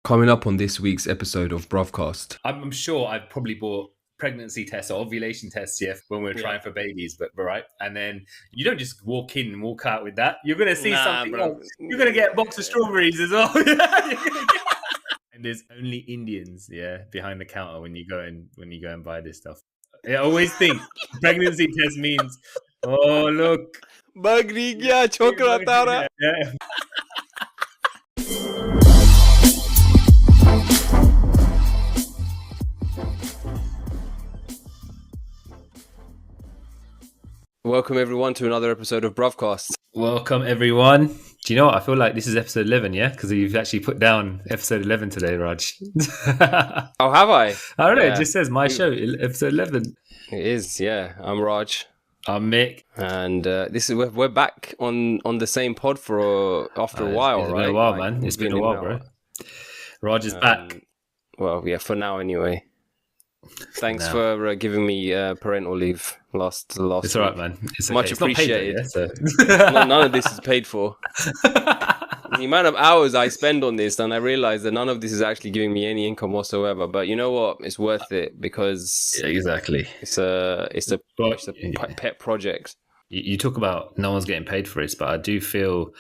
Coming up on this week's episode of Bruvcast. I'm sure I've probably bought pregnancy tests or ovulation tests, when we were trying for babies, but right. And then you don't just walk in and walk out with that. You're gonna see something else. You're gonna get a box of strawberries as well. And there's only Indians, behind the counter when you go and buy this stuff. I always think pregnancy test means, oh look, Bagri gya chokra tara. Yeah. Welcome everyone to another episode of Bruvcast. Welcome everyone. Do you know what? I feel like this is episode 11, because you've actually put down episode 11 today, Raj. Oh, have I? I don't know. It just says my show, episode 11. It is, I'm Raj. I'm Mick, and we're back on the same pod after a while, it's right? Been a while, man. It's been a while, bro. Raj is back. Well, for now anyway. Thanks for giving me parental leave last. It's all right, man. It's okay. Much appreciated. None of this is paid for. The amount of hours I spend on this, and I realize that none of this is actually giving me any income whatsoever. But you know what? It's worth it because exactly. It's a pet project. You talk about no one's getting paid for this, but I feel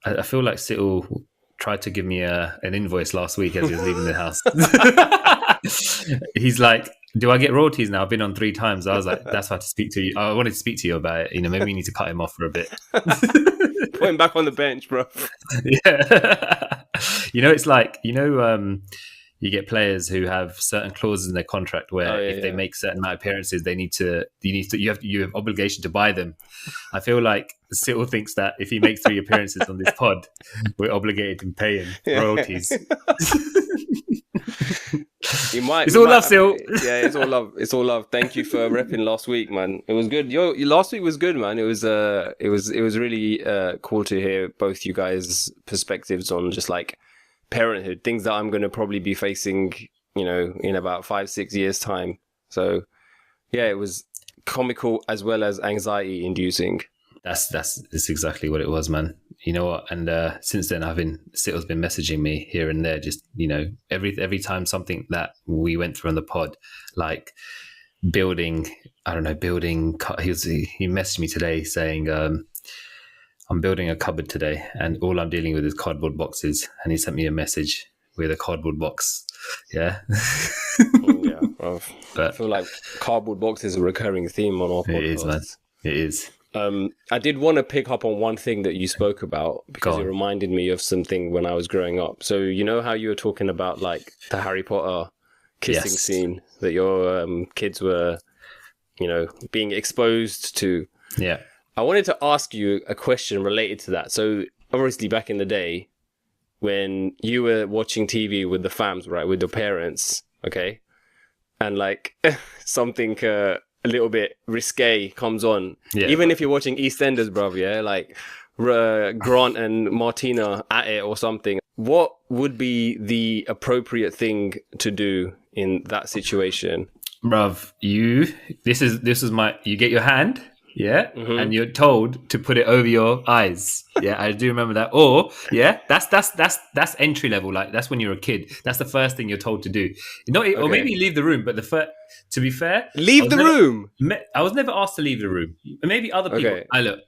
like Sittle tried to give me an invoice last week as he was leaving the house. He's like, do I get royalties now? I've been on 3 times. I was like, that's why I had to speak to you. I wanted to speak to you about it. Maybe we need to cut him off for a bit. Put him back on the bench, bro. Yeah. It's like, you get players who have certain clauses in their contract where if they make certain amount of appearances, you have obligation to buy them. I feel like Sittle thinks that if he makes 3 appearances on this pod, we're obligated to pay him royalties. It's all love, Sil. Yeah, it's all love. It's all love. Thank you for repping last week, man. It was good. Your last week was good, man. It was really cool to hear both you guys' perspectives on just like parenthood, things that I'm going to probably be facing, in about 5-6 years time. So, it was comical as well as anxiety inducing. That's exactly what it was, man. You know what? And since then, Sittle's been messaging me here and there, just every time something that we went through on the pod, like building. He messaged me today saying, "I'm building a cupboard today, and all I'm dealing with is cardboard boxes." And he sent me a message with a cardboard box. Yeah. Well, I feel like cardboard box is a recurring theme on our podcast. It is, man. It is. I did want to pick up on one thing that you spoke about because it reminded me of something when I was growing up. So you know how you were talking about like the Harry Potter kissing scene that your kids were, being exposed to. Yeah. I wanted to ask you a question related to that. So obviously back in the day when you were watching TV with the fams, right, with your parents, okay, and like something a little bit risque comes on, even if you're watching EastEnders, bruv, like Grant and Martina at it or something, what would be the appropriate thing to do in that situation? Bruv, you get your hand, and you're told to put it over your eyes. I do remember that. Or that's entry level. Like that's when you're a kid. That's the first thing you're told to do. Or maybe leave the room. But to be fair, leave the room. I was never asked to leave the room. Maybe other people. Okay. Look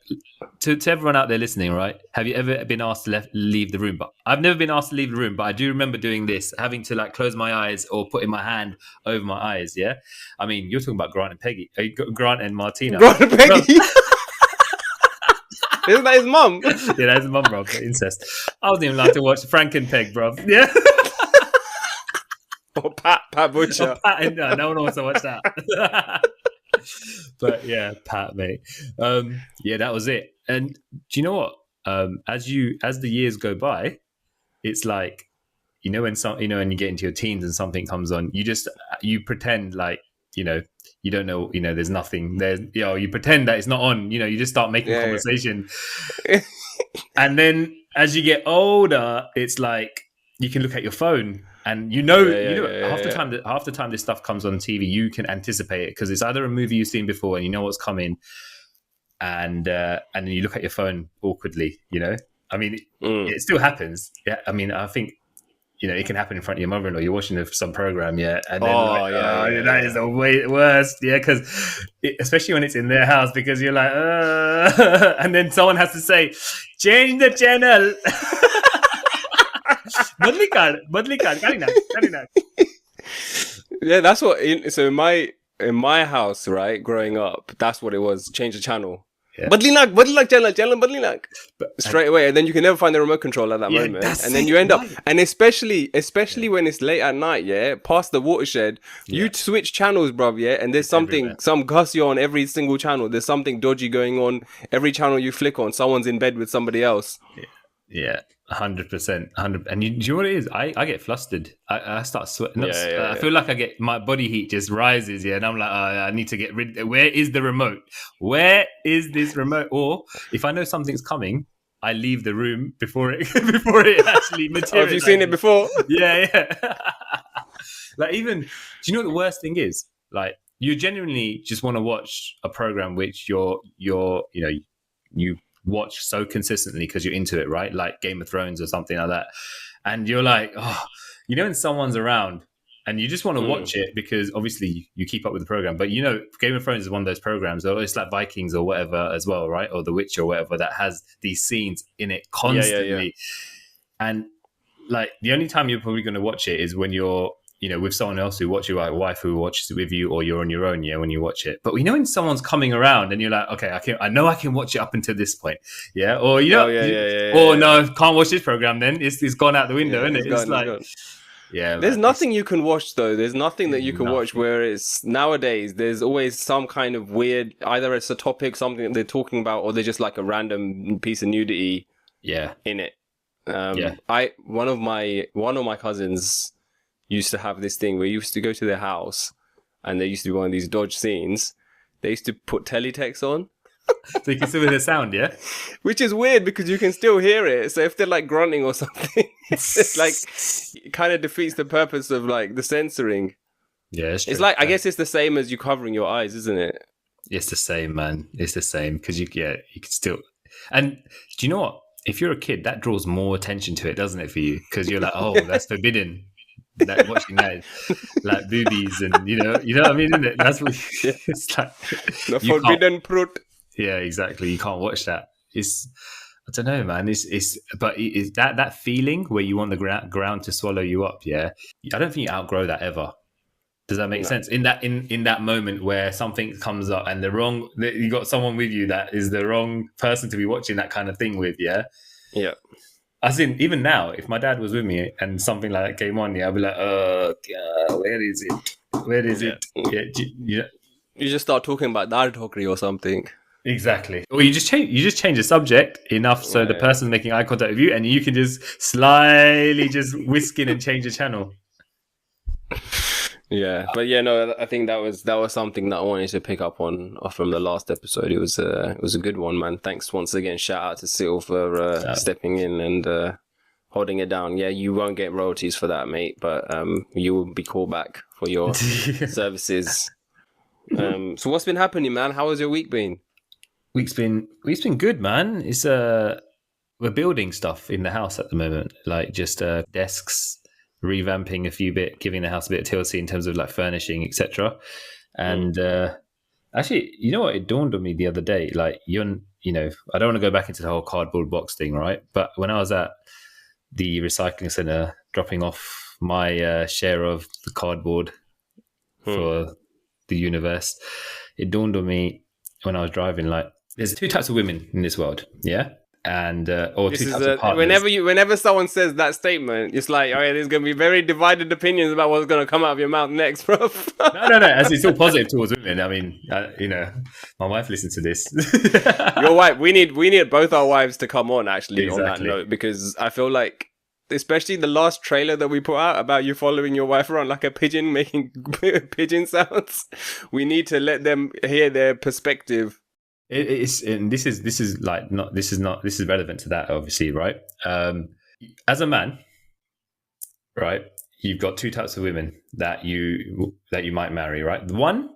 to everyone out there listening. Right? Have you ever been asked to leave the room? But I've never been asked to leave the room. But I do remember doing this, having to like close my eyes or putting my hand over my eyes. Yeah. I mean, you're talking about Grant and Peggy, Grant and Martina. Grant and Peggy. Isn't that his mum? Yeah, that's his mum, bro. Incest. I wasn't even allowed to watch Frank and Peg, bro. Yeah. Or Pat Butcher. No one wants to watch that. But yeah, Pat, mate. That was it. And do you know what? As the years go by, it's like, when when you get into your teens and something comes on, you pretend like, you don't know, there's nothing there. You pretend that it's not on, you just start making conversation. And then as you get older, it's like, you can look at your phone and half the time this stuff comes on TV, you can anticipate it because it's either a movie you've seen before and you know what's coming. And then you look at your phone awkwardly, I mean, it still happens. Yeah. I mean, I think it can happen in front of your mother-in-law. You're watching some program, yeah, and then that is the worst, yeah, because especially when it's in their house, because you're like, and then someone has to say, change the channel. badli card, karina. Yeah, that's what. So in my house, right, growing up, that's what it was. Change the channel. Yeah. Badlinak, channel, badlinak. Straight away, and then you can never find the remote control at that moment, and then you end up, and especially when it's late at night, yeah, past the watershed, you switch channels, bruv, yeah, and there's some gussy on every single channel. There's something dodgy going on every channel you flick on. Someone's in bed with somebody else. Yeah. 100%. And you know what it is? I get flustered. I start sweating. I feel like my body heat just rises, yeah, and I'm like, I need to get rid. Where is the remote? Where is this remote? Or if I know something's coming, I leave the room before it actually materializes. Have you seen it before? Yeah. Like, even, do you know what the worst thing is? Like, you genuinely just want to watch a program which you watch so consistently because you're into it, right? Like Game of Thrones or something like that. And you're like, when someone's around and you just want to watch it because obviously you keep up with the program. But Game of Thrones is one of those programs, or it's like Vikings or whatever as well, right? Or The Witch or whatever, that has these scenes in it constantly. Yeah. And like the only time you're probably going to watch it is when you're with someone else who watches, like a wife who watches it with you, or you're on your own, yeah, when you watch it. But when someone's coming around and you're like, okay, I know I can watch it up until this point, yeah, or no, can't watch this program. Then it's gone out the window, isn't it? It's like, yeah. There's nothing you can watch though. There's nothing that you can watch where it's nowadays. There's always some kind of weird. Either it's a topic, something that they're talking about, or they're just like a random piece of nudity. Yeah. In it. One of my cousins used to have this thing where you used to go to their house and there used to be one of these dodge scenes. They used to put teletext on. So you can still hear the sound, yeah? Which is weird because you can still hear it. So if they're like grunting or something, it's like, it kind of defeats the purpose of like the censoring. Yeah, it's like, I guess it's the same as you covering your eyes, isn't it? It's the same, man. It's the same because you can still. And do you know what? If you're a kid, that draws more attention to it, doesn't it, for you? Because you're like, oh, that's forbidden. Like watching that, like boobies, and you know what I mean, isn't it? That's what it's like. The forbidden fruit. Yeah, exactly. You can't watch that. It's, I don't know, man. But it's that feeling where you want the ground to swallow you up. Yeah, I don't think you outgrow that ever. Does that make sense? In that moment where something comes up and you got someone with you that is the wrong person to be watching that kind of thing with. Yeah. Yeah. As in, even now, if my dad was with me and something like that came on, I'd be like, where is it? Where is it? Yeah. You just start talking about Dartokri or something. Exactly. Or you just change the subject enough so the person's making eye contact with you, and you can just slightly just whisk in and change the channel. Yeah, but yeah, no, I think that was something that I wanted to pick up on from the last episode. It was a good one, man. Thanks once again. Shout out to Seal for stepping in and holding it down. Yeah, you won't get royalties for that, mate, but you will be called back for your services. So what's been happening, man? How has your week been? Week's been good, man. It's we're building stuff in the house at the moment, like just desks. Revamping a few bit, giving the house a bit of TLC in terms of like furnishing, etc. And actually, you know what? It dawned on me the other day. Like I don't want to go back into the whole cardboard box thing, right? But when I was at the recycling center dropping off my share of the cardboard for the universe, it dawned on me when I was driving. Like, there's two types of women in this world, yeah. And or this two types of partners. Whenever someone says that statement, it's like, okay, there's going to be very divided opinions about what's going to come out of your mouth next, bro. No. As it's all positive towards women. I mean, my wife listens to this. Your wife. We need both our wives to come on actually on that note, because I feel like, especially the last trailer that we put out about you following your wife around like a pigeon, making pigeon sounds. We need to let them hear their perspective. This is relevant to that, obviously, right? As a man, right, you've got two types of women that you might marry, right? The one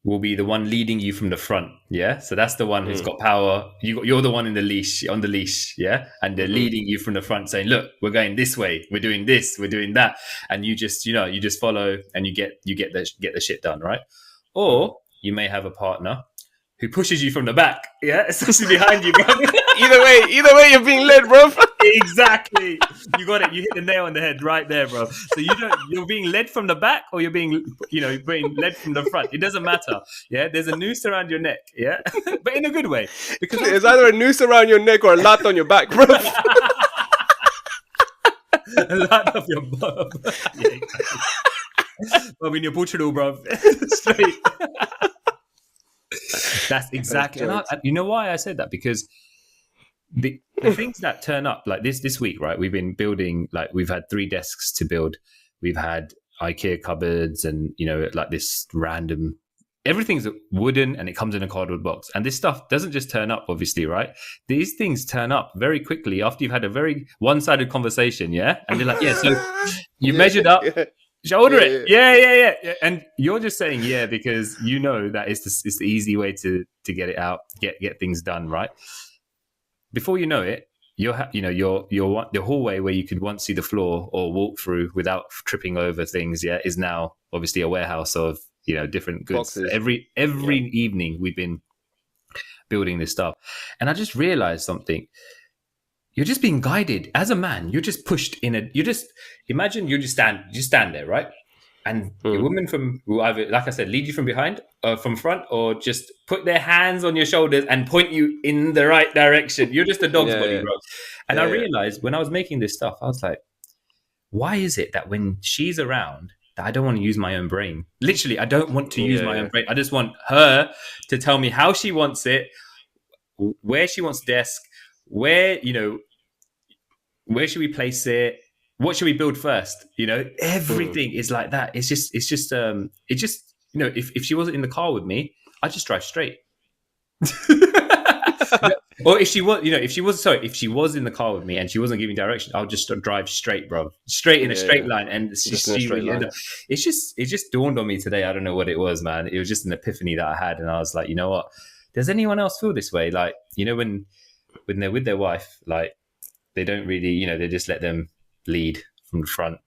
will be the one leading you from the front. Yeah. So that's the one who's got power. You're the one on the leash. Yeah. And they're leading you from the front saying, look, we're going this way. We're doing this. We're doing that. And you just follow and you get the shit done. Right. Or you may have a partner who pushes you from the back. Yeah. Especially behind you. Either way, you're being led, bro. Exactly. You got it. You hit the nail on the head right there, bro. So you're being led from the back or you're being led from the front. It doesn't matter. Yeah. There's a noose around your neck. Yeah. But in a good way. Because there's either a noose around your neck or a lat on your back, bro. A lot of your bum. Yeah, exactly. Well, in your butcher, bro. Straight. That's exactly. And you know why I said that? Because the things that turn up like this week, right? We've been building, like we've had 3 desks to build. We've had IKEA cupboards and, like this random, everything's wooden and it comes in a cardboard box. And this stuff doesn't just turn up, obviously, right? These things turn up very quickly after you've had a very one-sided conversation, yeah? And they're like, yeah, so you measured up. Should I order it? Yeah. And you're just saying yeah because you know that it's the easy way to get it out, get things done, right? Before you know it, you're the hallway where you could once see the floor or walk through without tripping over things, yeah, is now obviously a warehouse of different goods. Boxes. Every evening we've been building this stuff, and I just realized something. You're just being guided as a man. You're just pushed in imagine you just stand there, right? And a woman will either, like I said, lead you from behind, from front, or just put their hands on your shoulders and point you in the right direction. You're just a dog's body, bro. And I realized when I was making this stuff, I was like, why is it that when she's around, that I don't want to use my own brain? Literally, I don't want to use my own brain. I just want her to tell me how she wants it, where she wants desk, where should we place it? What should we build first? Everything is like that. It's just if she wasn't in the car with me, I'd just drive straight. Or if she was in the car with me and she wasn't giving direction, I'll just drive straight, bro. Straight in a straight line. And it's just a straight line. It just dawned on me today. I don't know what it was, man. It was just an epiphany that I had. And I was like, you know what? Does anyone else feel this way? Like, when they're with their wife, like they don't really, they just let them lead from the front,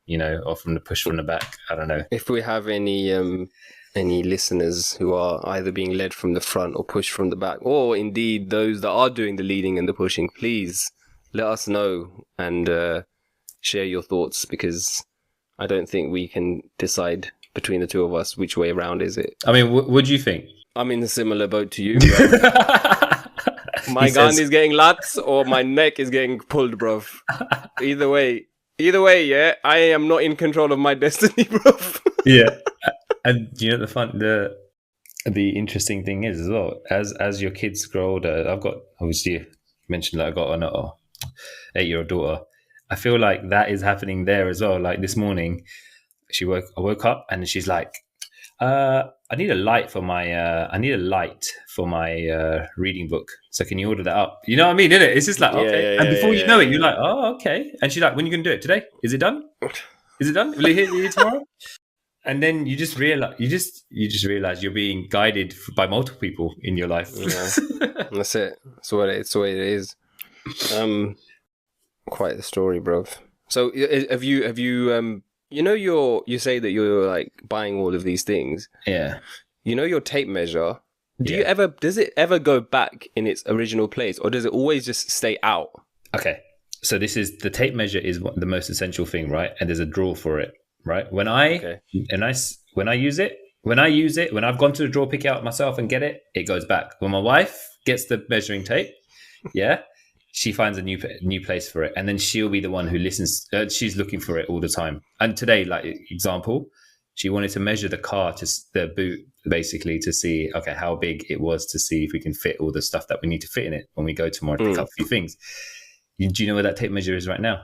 or from the push from the back. I don't know. If we have any listeners who are either being led from the front or pushed from the back, or indeed those that are doing the leading and the pushing, please let us know and share your thoughts, because I don't think we can decide between the two of us which way around is it. I mean, what do you think? I'm in a similar boat to you, My gun is getting lats or my neck is getting pulled, bruv. Either way, yeah, I am not in control of my destiny, bruv. Yeah. And the interesting thing is as well, as your kids grow older, I've got, obviously mentioned that I got an 8-year-old daughter. I feel like that is happening there as well. Like this morning, I woke up and she's like, I need a light for my reading book. So can you order that up? You know what I mean, innit? It's just like, okay. And before you know it, you're like, oh, okay. And she's like, when are you going to do it? Today? Is it done? Will it hit you tomorrow? And then you just realize you're being guided by multiple people in your life. Yeah. That's it. That's the way it is. Quite the story, bro. So have you you say that you're like buying all of these things. Yeah. Your tape measure. Does it ever go back in its original place, or does it always just stay out? Okay. So the tape measure is the most essential thing, right? And there's a drawer for it, right? When I use it, when I've gone to the drawer, pick it out myself and get it, it goes back. When my wife gets the measuring tape, yeah, she finds a new place for it, and then she'll be the one who listens. She's looking for it all the time. And today, like example, she wanted to measure the car to the boot, basically to see how big it was, to see if we can fit all the stuff that we need to fit in it when we go tomorrow to pick up a few things. Do you know where that tape measure is right now?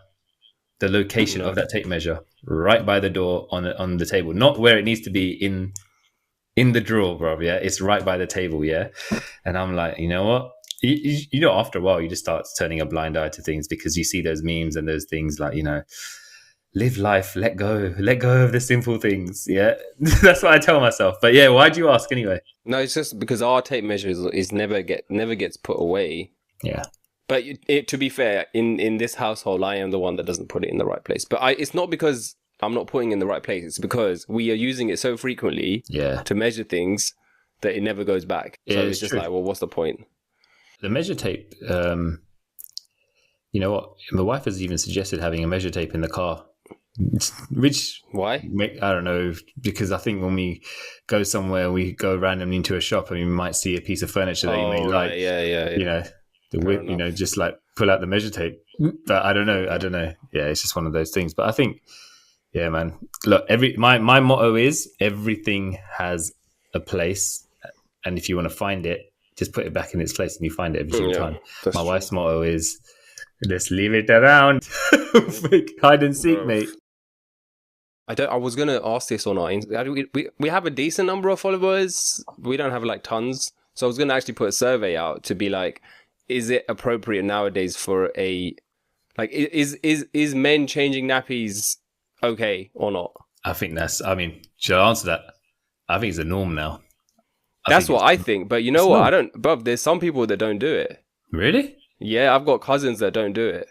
The location of that tape measure, right by the door on the table, not where it needs to be in the drawer, bro. Yeah, it's right by the table. Yeah, and I'm like, you know what? After a while, you just start turning a blind eye to things because you see those memes and those things like, live life, let go of the simple things. Yeah, that's what I tell myself. But yeah, why do you ask anyway? No, it's just because our tape measure is never gets put away. Yeah. But to be fair, in this household, I am the one that doesn't put it in the right place. But it's not because I'm not putting it in the right place. It's because we are using it so frequently to measure things that it never goes back. So it's just true. Like, well, what's the point? The measure tape, you know what? My wife has even suggested having a measure tape in the car. Which why? I don't know, because I think when we go somewhere, we go randomly into a shop and we might see a piece of furniture that you may like. Yeah. You know, just like pull out the measure tape. But I don't know. Yeah, it's just one of those things. But I think, yeah, man. Look, my motto is everything has a place, and if you want to find it, just put it back in its place, and you find it every single time. My wife's motto is, let's leave it around. Hide and seek, mate. I was gonna ask this on our we have a decent number of followers. We don't have like tons, so I was gonna actually put a survey out to be like, is it appropriate nowadays for is men changing nappies okay or not? Should I answer that? I think it's a norm now. That's what I think, but you know what? Bruv, there's some people that don't do it. Really? Yeah, I've got cousins that don't do it.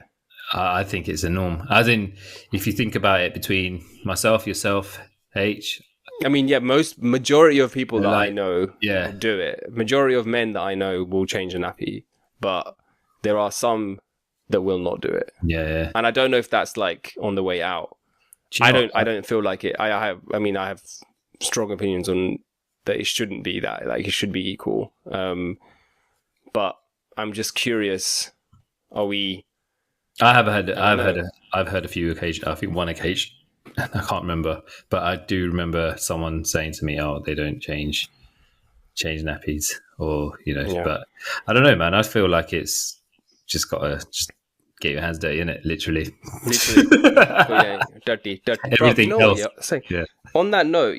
I think it's a norm. As in, if you think about it, between myself, yourself, H. I mean, yeah, majority of people that I know do it. Majority of men that I know will change a nappy, but there are some that will not do it. Yeah. And I don't know if that's like on the way out. I don't feel like it. I have strong opinions on that. It shouldn't be that. Like, it should be equal. But I'm just curious. Are we? I've heard a few occasions. I think one occasion. I can't remember, but I do remember someone saying to me, "Oh, they don't change nappies," or But I don't know, man. I feel like it's just gotta get your hands dirty, innit? Literally. Dirty. Everything Bro, else. On that note,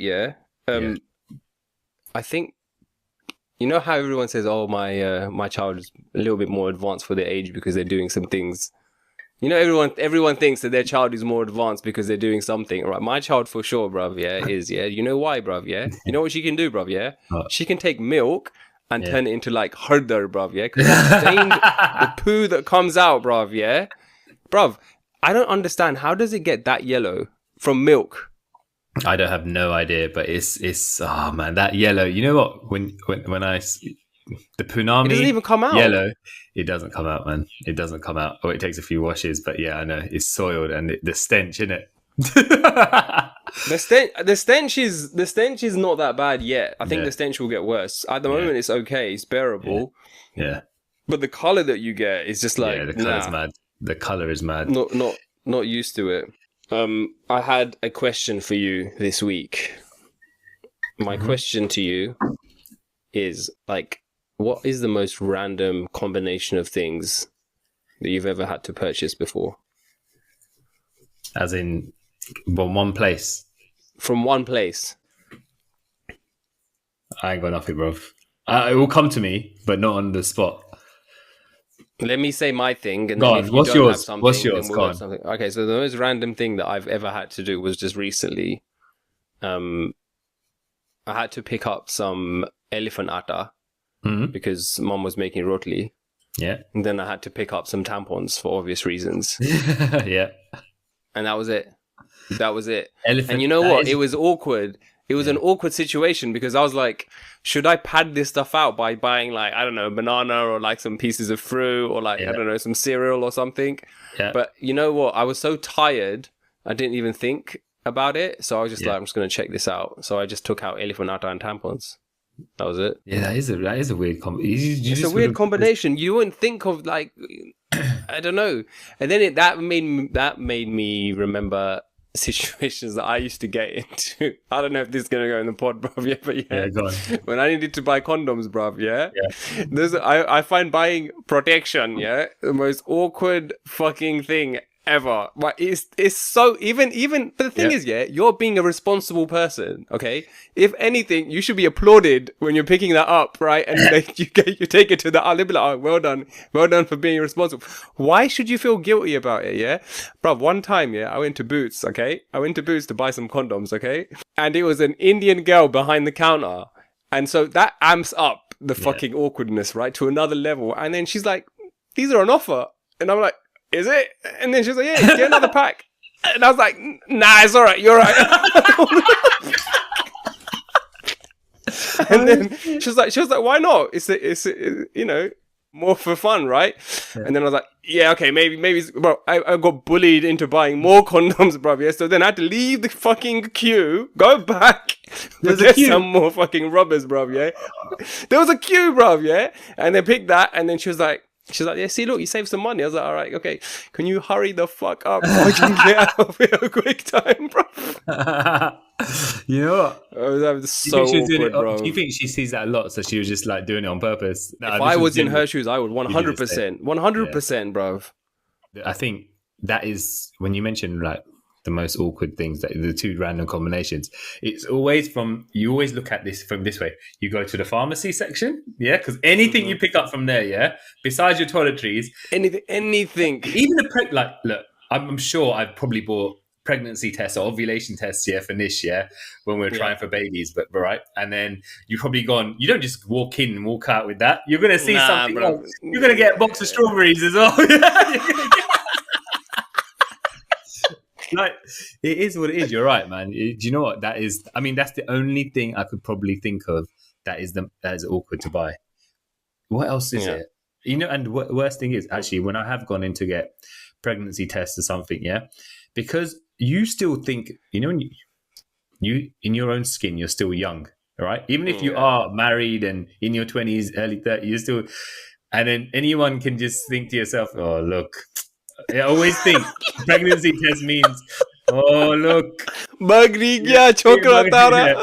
I think. You know how everyone says, "Oh, my child is a little bit more advanced for their age because they're doing some things." You know, everyone thinks that their child is more advanced because they're doing something, right? My child for sure, bruv, is. You know why, bruv, You know what she can do, bruv, She can take milk and turn it into like hardar, bruv, because the poo that comes out, bruv, Bruv, I don't understand. How does it get that yellow from milk? I don't have no idea, but it's oh man, that yellow. You know what? When I the punami, it doesn't even come out. Yellow, it doesn't come out, man. It doesn't come out. Or it takes a few washes. But yeah, I know it's soiled and the stench, innit? The stench is not that bad yet. I think the stench will get worse. At the moment, it's okay. It's bearable. Yeah. But the color that you get is just like the color's mad. The color is mad. Not used to it. I had a question for you this week. My question to you is like, what is the most random combination of things that you've ever had to purchase before? As in, one place? From one place. I ain't got nothing, bro. It will come to me, but not on the spot. Let me say my thing. And go then on. What's yours? Go on. Okay, so the most random thing that I've ever had to do was just recently. I had to pick up some elephant atta because mom was making rotli. Yeah. And then I had to pick up some tampons for obvious reasons. Yeah. And that was it. Elephant, and you know what? It was awkward. It was an awkward situation because I was like, should I pad this stuff out by buying like, I don't know, a banana or like some pieces of fruit or like, I don't know, some cereal or something. Yeah. But you know what? I was so tired. I didn't even think about it. So I was just like, I'm just going to check this out. So I just took out elephant atta and tampons. That was it. Yeah, that is a weird combination. It's a weird combination. You wouldn't think of like, I don't know. And then that made me remember situations that I used to get into. I don't know if this is going to go in the pod, bruv, but go on. When I needed to buy condoms, bruv, I find buying protection, the most awkward fucking thing ever. But it's so even. But the thing is, yeah, you're being a responsible person. Okay, if anything, you should be applauded when you're picking that up, right? And like, you take it to the. I'll be like, oh, well done for being responsible. Why should you feel guilty about it? Yeah, bro. One time, yeah, I went to Boots. Okay, I went to Boots to buy some condoms. Okay, and it was an Indian girl behind the counter, and so that amps up the fucking awkwardness, right, to another level. And then she's like, "These are on offer," and I'm like, "Is it?" And then she's like, "Yeah, get another pack." And I was like, "Nah, it's all right. You're right." And then she was like, "Why not? It's you know, more for fun, right?" Yeah. And then I was like, "Yeah, okay, maybe." Bro, I got bullied into buying more condoms, bro. Yeah, so then I had to leave the fucking queue, go back, get some more fucking rubbers, bro. Yeah, there was a queue, bro. Yeah, and they picked that, and then she was like, "Yeah, see, look, you saved some money." I was like, "All right, okay. Can you hurry the fuck up so I can get out of here a quick time, bro?" You know what? That was so awkward, bro. Do you think she sees that a lot, so she was just like doing it on purpose? No, if I was in her shoes, I would 100%, bro. I think that is when you mention like the most awkward things, that the two random combinations. It's always you always look at this from this way. You go to the pharmacy section, yeah, because anything you pick up from there, yeah, besides your toiletries, anything, even look, I'm sure I've probably bought pregnancy tests or ovulation tests, yeah, for Nish, yeah, when we're trying for babies, but right, and then you've probably gone. You don't just walk in and walk out with that. You're gonna see something else. You're gonna get a box of strawberries as well. Like, it is what it is. You're right, man. Do you know what that is? I mean, that's the only thing I could probably think of that is awkward to buy. What else is it? You know, and worst thing is actually when I have gone in to get pregnancy tests or something, yeah, because you still think, you know, when you in your own skin, you're still young, right? Even if you are married and in your 20s, early 30s, you're still, and then anyone can just think to yourself, oh, look. I always think pregnancy test means, oh, look. Bagri kya chokra tara.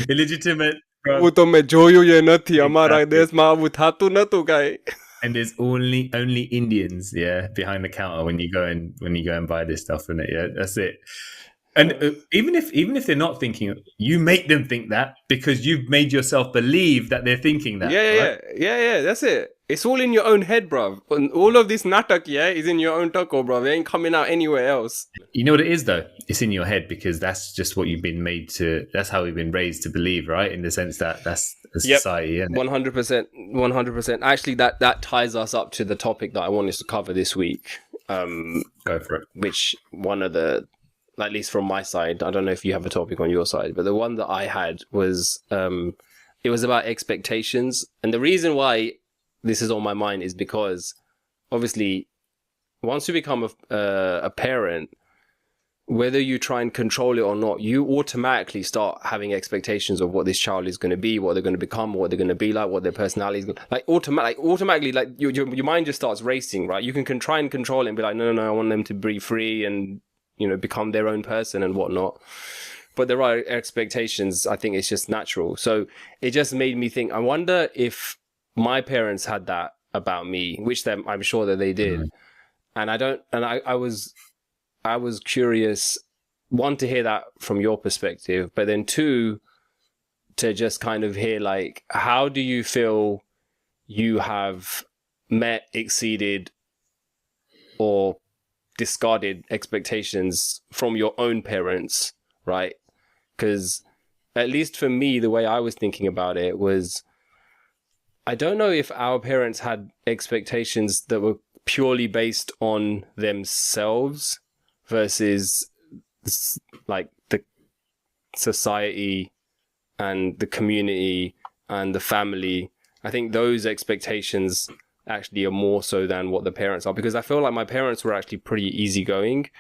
Illegitimate. वो तो मैं जोयो ये नथी हमारा देश में वो थातु नतु काई. And there's only Indians, yeah, behind the counter when you go and buy this stuff, isn't it? Yeah, that's it. And even if they're not thinking, you make them think that because you've made yourself believe that they're thinking that. Yeah, that's it. It's all in your own head, bruv. And all of this natak, is in your own taco, bruv. It ain't coming out anywhere else. You know what it is, though? It's in your head because that's just what you've been made to, that's how we've been raised to believe, right? In the sense that that's a society, isn't it? 100%. Actually, that ties us up to the topic that I wanted to cover this week. Go for it. Which one of the, at least from my side, I don't know if you have a topic on your side, but the one that I had was, it was about expectations. And the reason why this is on my mind is because obviously once you become a parent, whether you try and control it or not, you automatically start having expectations of what this child is going to be, what they're going to become, what they're going to be like, what their personality is like. Automatically, like your mind just starts racing, right? You can try and control it and be like, no, I want them to be free and, you know, become their own person and whatnot. But there are expectations. I think it's just natural. So it just made me think, I wonder if my parents had that about me, which I'm sure that they did. Mm-hmm. And I was curious, one, to hear that from your perspective, but then two, to just kind of hear, like, how do you feel you have met, exceeded, or discarded expectations from your own parents, right? Because at least for me, the way I was thinking about it was, I don't know if our parents had expectations that were purely based on themselves versus like the society and the community and the family. I think those expectations actually are more so than what the parents are, because I feel like my parents were actually pretty easygoing.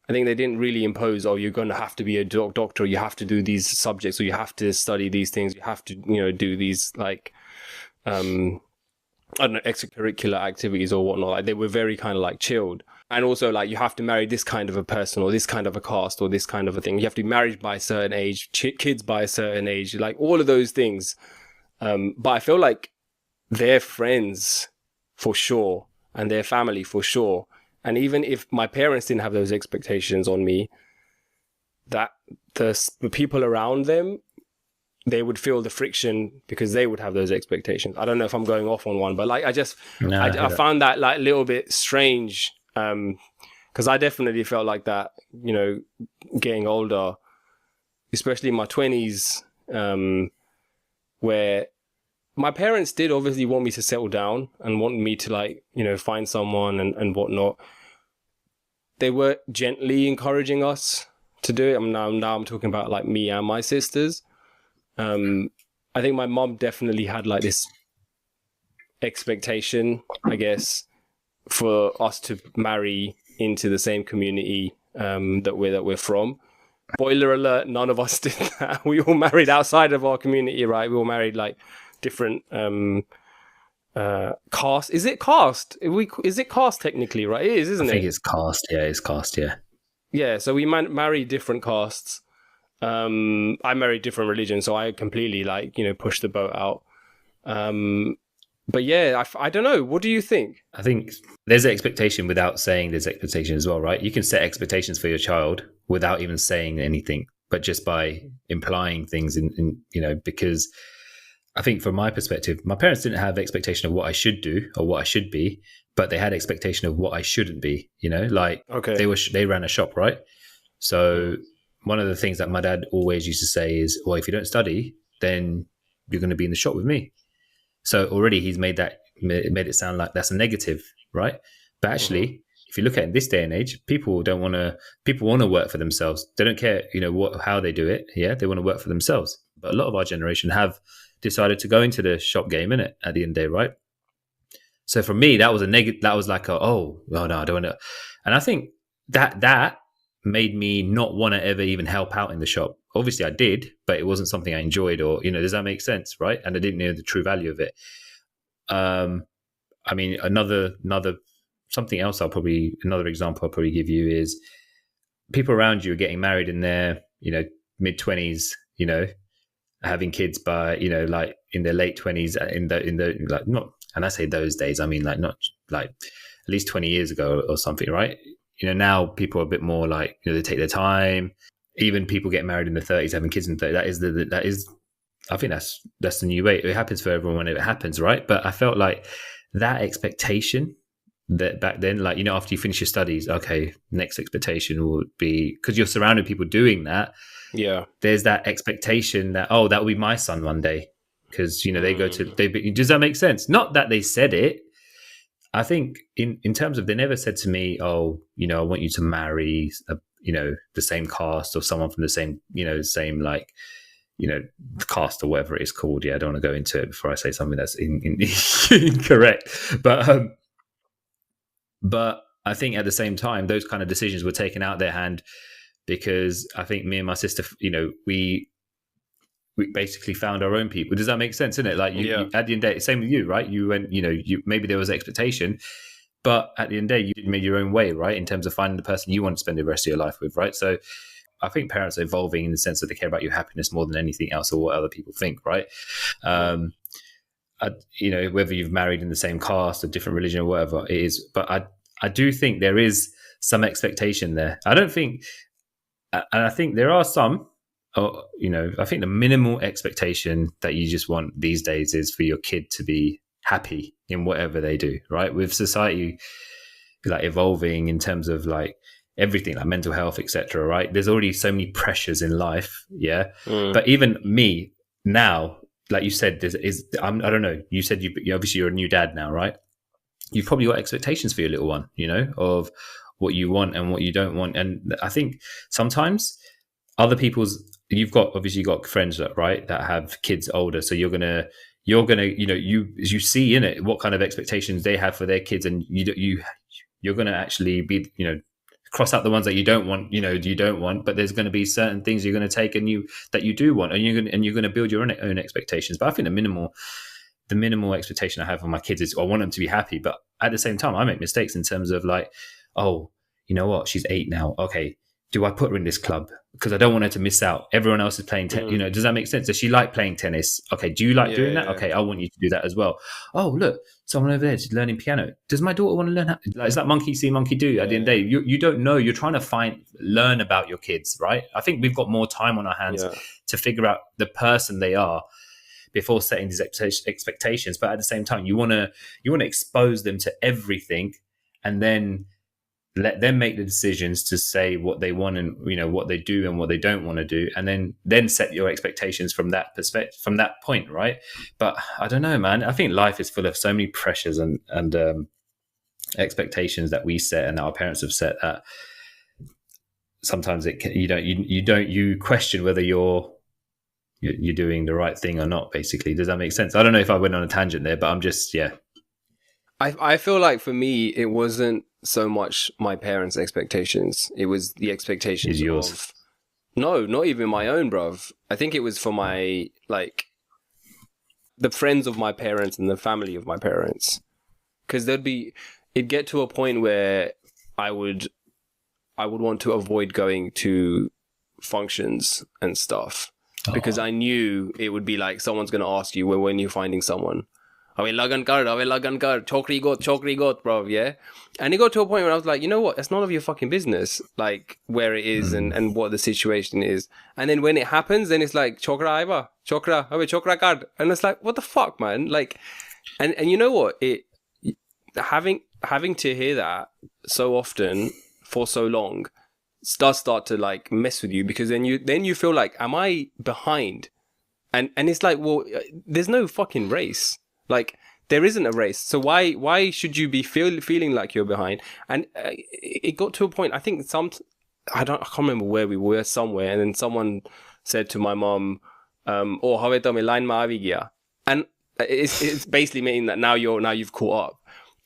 I think they didn't really impose, oh, you're going to have to be a doctor, or you have to do these subjects, or you have to study these things, you have to, you know, do these, like, I don't know, extracurricular activities or whatnot. Like, they were very kind of like chilled. And also, like, you have to marry this kind of a person, or this kind of a caste, or this kind of a thing. You have to be married by a certain age, kids by a certain age, like all of those things. But I feel like their friends, for sure, and their family for sure. And even if my parents didn't have those expectations on me, that the people around them, they would feel the friction because they would have those expectations. I don't know if I'm going off on one, but like I found that like a little bit strange, because I definitely felt like that, you know, getting older, especially in my 20s, where my parents did obviously want me to settle down and want me to, like, you know, find someone and whatnot. They were gently encouraging us to do it. Now I'm talking about like me and my sisters. I think my mom definitely had like this expectation, I guess, for us to marry into the same community that we're from. Spoiler alert, none of us did that. We all married outside of our community, right? We all married like different caste. Is it caste? Is it caste technically, right? It is, isn't it? I think it's caste. Yeah, it's caste. Yeah. Yeah, so we married different castes. I married different religions, so I completely, like, you know, pushed the boat out. But yeah, I don't know. What do you think? I think there's an expectation without saying there's expectation as well, right? You can set expectations for your child without even saying anything, but just by implying things in you know, because I think from my perspective, my parents didn't have expectation of what I should do or what I should be, but they had expectation of what I shouldn't be, you know, like they ran a shop, right? So one of the things that my dad always used to say is, well, if you don't study, then you're going to be in the shop with me. So already he's made it sound like that's a negative, right? But actually, if you look at it in this day and age, people want to work for themselves. They don't care, you know, how they do it. Yeah, they want to work for themselves. But a lot of our generation have decided to go into the shop game, innit, at the end of the day, right? So for me, that was a negative. That was like no, I don't want to. And I think that made me not want to ever even help out in the shop. Obviously I did, but it wasn't something I enjoyed, or, you know, does that make sense? Right. And I didn't know the true value of it. I mean, another something else another example I'll probably give you is people around you are getting married in their, you know, mid-20s, you know, having kids by, you know, like in their late 20s, in the like, not, and I say those days, I mean like not like at least 20 years ago or something, right? You know, now people are a bit more like, you know, they take their time. Even people get married in the 30s, having kids in the 30s. That is, I think that's the new way. It happens for everyone when it happens, right? But I felt like that expectation that back then, like, you know, after you finish your studies, okay, next expectation would be, because you're surrounded with people doing that. Yeah, there's that expectation that, oh, that will be my son one day, because, you know, they go to. Does that make sense? Not that they said it. I think in terms of, they never said to me, oh, you know, I want you to marry you know, the same caste or someone from the same, you know, same, like, you know, caste or whatever it is called. Yeah, I don't want to go into it before I say something that's incorrect. But I think at the same time, those kind of decisions were taken out of their hand, because I think me and my sister, you know, we basically found our own people. Does that make sense, isn't it? Like you at the end of the day, same with you, right? You went, you know, maybe there was expectation, but at the end of the day, you made your own way, right? In terms of finding the person you want to spend the rest of your life with, right? So I think parents are evolving in the sense that they care about your happiness more than anything else, or what other people think, right? You know, whether you've married in the same caste or different religion or whatever it is, but I do think there is some expectation there. I don't think, and I think there are some, you know, I think the minimal expectation that you just want these days is for your kid to be happy in whatever they do, right? With society like evolving in terms of like everything, like mental health, etc., right? There's already so many pressures in life, yeah. But even me now, like you said, I don't know. You said you obviously you're a new dad now, right? You've probably got expectations for your little one, you know, of what you want and what you don't want. And I think sometimes other people's, you've got friends, right, that have kids older, so you're gonna, you know, you see in it what kind of expectations they have for their kids, and you're gonna actually be, you know, cross out the ones that you don't want, you know, you don't want, but there's going to be certain things you're going to take that you do want, and you're going to build your own expectations. But I think the minimal expectation I have for my kids is I want them to be happy, but at the same time I make mistakes in terms of like, oh, you know what, she's 8 now, okay, do I put her in this club? Because I don't want her to miss out. Everyone else is playing tennis. You know, does that make sense? Does she like playing tennis? Okay, do you like doing that? Okay, I want you to do that as well. Oh, look, someone over there is learning piano. Does my daughter want to learn how? Like, it's like monkey see, monkey do. At the end of the day, you don't know. You're trying to learn about your kids, right? I think we've got more time on our hands to figure out the person they are before setting these expectations. But at the same time, you want to expose them to everything, and then let them make the decisions to say what they want and, you know, what they do and what they don't want to do, and then set your expectations from that perspective, from that point, right? But I don't know, man. I think life is full of so many pressures and expectations that we set and our parents have set that sometimes you question whether you're doing the right thing or not. Basically, does that make sense? I don't know if I went on a tangent there, but I'm just I feel like for me, it wasn't so much my parents' expectations. It was the expectations Is yours. of... No, not even my own, bruv. I think it was for my, like, the friends of my parents and the family of my parents. Because it'd get to a point where I would want to avoid going to functions and stuff. Because I knew it would be like someone's going to ask you when you're finding someone. Ave lagan kar, chokri got, bro, yeah? And it got to a point where I was like, you know what? It's none of your fucking business, like, where it is and what the situation is. And then when it happens, then it's like, chokra aiva, chokra card. And it's like, what the fuck, man? Like, and you know what? Having to hear that so often for so long does start to, like, mess with you, because then you feel like, am I behind? And it's like, well, there's no fucking race. Like, there isn't a race, so why should you be feeling like you're behind? And it got to a point. I think I can't remember where we were, somewhere, and then someone said to my mom, "Oh, have to me line ma avi gaya," and it's basically meaning that now you've caught up.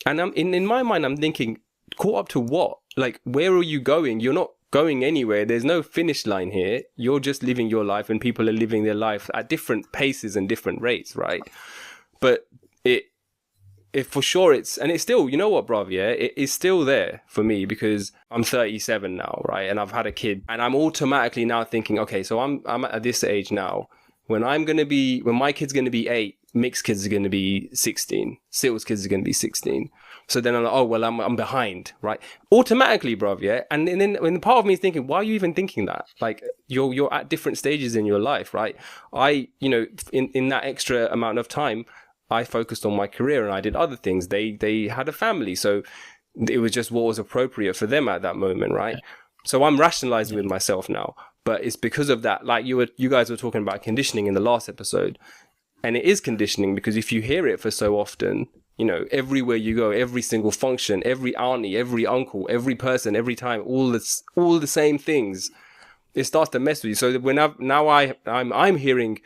And in my mind, I'm thinking, caught up to what? Like, where are you going? You're not going anywhere. There's no finish line here. You're just living your life, and people are living their life at different paces and different rates, right? But it for sure it's still, you know what, bruv, yeah, it is still there for me, because I'm 37 now, right? And I've had a kid, and I'm automatically now thinking, okay, so I'm at this age now. When my kid's gonna be 8, mixed kids are gonna be 16, Sills kids are gonna be 16. So then I'm like, oh well, I'm behind, right? Automatically, bruv, yeah. And then when part of me is thinking, why are you even thinking that? Like, you're at different stages in your life, right? In that extra amount of time, I focused on my career and I did other things. They had a family, so it was just what was appropriate for them at that moment, right? So I'm rationalizing with myself now, but it's because of that. Like you guys were talking about conditioning in the last episode, and it is conditioning because if you hear it for so often, you know, everywhere you go, every single function, every auntie, every uncle, every person, every time, all the same things, it starts to mess with you. So when I'm hearing,